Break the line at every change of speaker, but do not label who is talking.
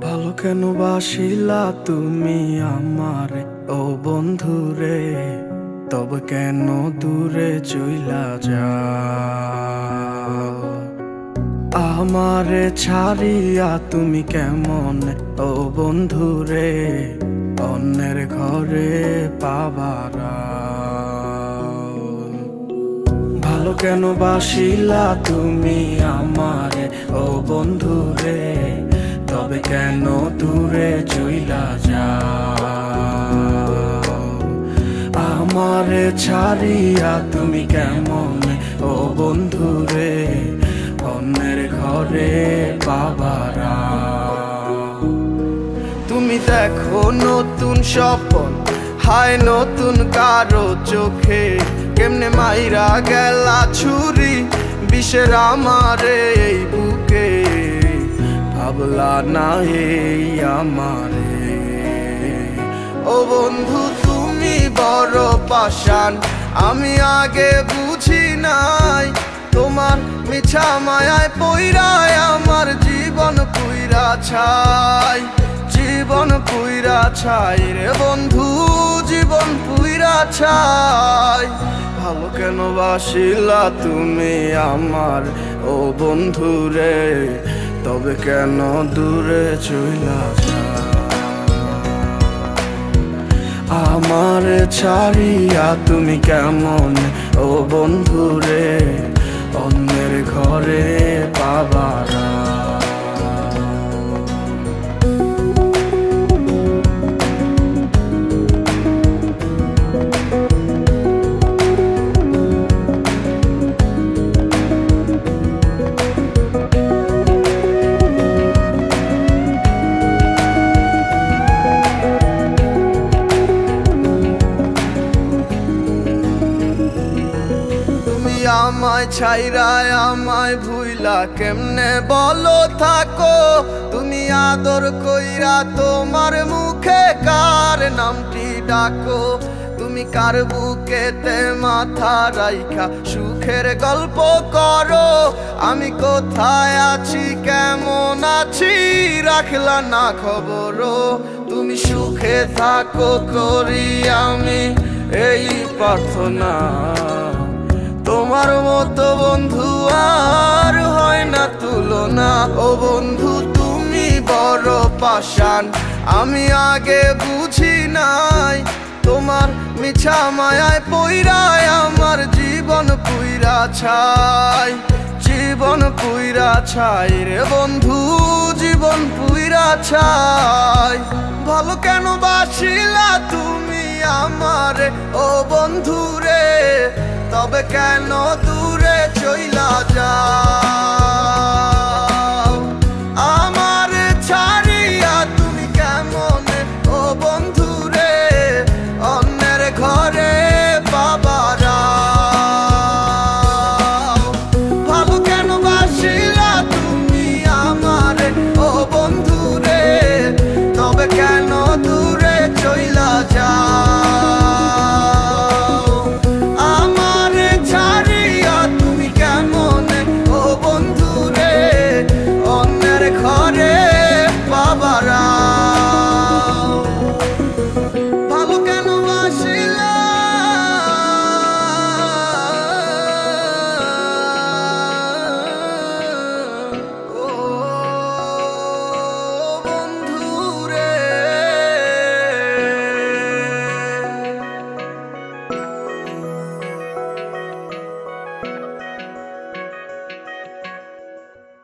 ভালো কেন বাসিলা তুমি আমারে ও বন্ধুরে, তবে কেন দূরে চইলা যাও? আমারে ছাড়িয়া তুমি কেমন ও বন্ধুরে অন্যের ঘরে পাবারা? ভালো কেন বাসিলা তুমি আমারে ও বন্ধুরে, তবে কেন দূরে চইলা যাও? আমারে ছাড়িয়া তুমি কেমন ও বন্ধুরে অন্যের ঘরে পাবারা? তুমি দেখো নতুন স্বপ্ন, হায় নতুন কারো চোখে, কেমনে মাইরা গেলা ছুরি বিষের আমারে এই বুকে। ভাবলা না এই আমারে ও বন্ধু, তুমি বড় পাষাণ, আমি আগে বুঝি নাই। তোমার মিছা মায়ায় পইরায় আমার জীবন পুইরা ছাই, জীবন পুইরা ছাই রে বন্ধু, জীবন পুইরা ছাই। ভালো কেন বাসিলা তুমি আমার ও বন্ধু রে, তবে কেন দূরে চইলা যাও? আমার ছাড়িয়া তুমি কেমন ও বন্ধু রে অন্যের ঘরে পাবারা? আমায় ছাইরায় আমায় ভুইলা কেমনে বলো থাকো? তুমি আদর কইরা তোমার মুখে কার নামটি ডাকো? তুমি কার বুকেতে মাথা রাইখা সুখের গল্প করো? আমি কোথায় আছি কেমন আছি রাখলা না খবর? তুমি সুখে থাকো করি আমি এই প্রার্থনা। তোমার মতো বন্ধু আর হয় না তুলনা। ও বন্ধু তুমি বড় পাষাণ, আমি আগে বুঝি নাই। তোমার মিছা মায়ায় পইরায় আমার জীবন পুইরা ছাই, জীবন পুইরা ছাই রে বন্ধু, জীবন পুইরা ছাই। ভালো কেন বাসিলা তুমি আমারে ও বন্ধু রে, তবে কেন দূরে চইলা যাও? আমার ছাড়িয়া তুমি কেমন ও বন্ধু রে অন্যের ঘরে পাবারা? ভালো কেন বাসিলা তুমি আমারে ও বন্ধু রে, তবে কেন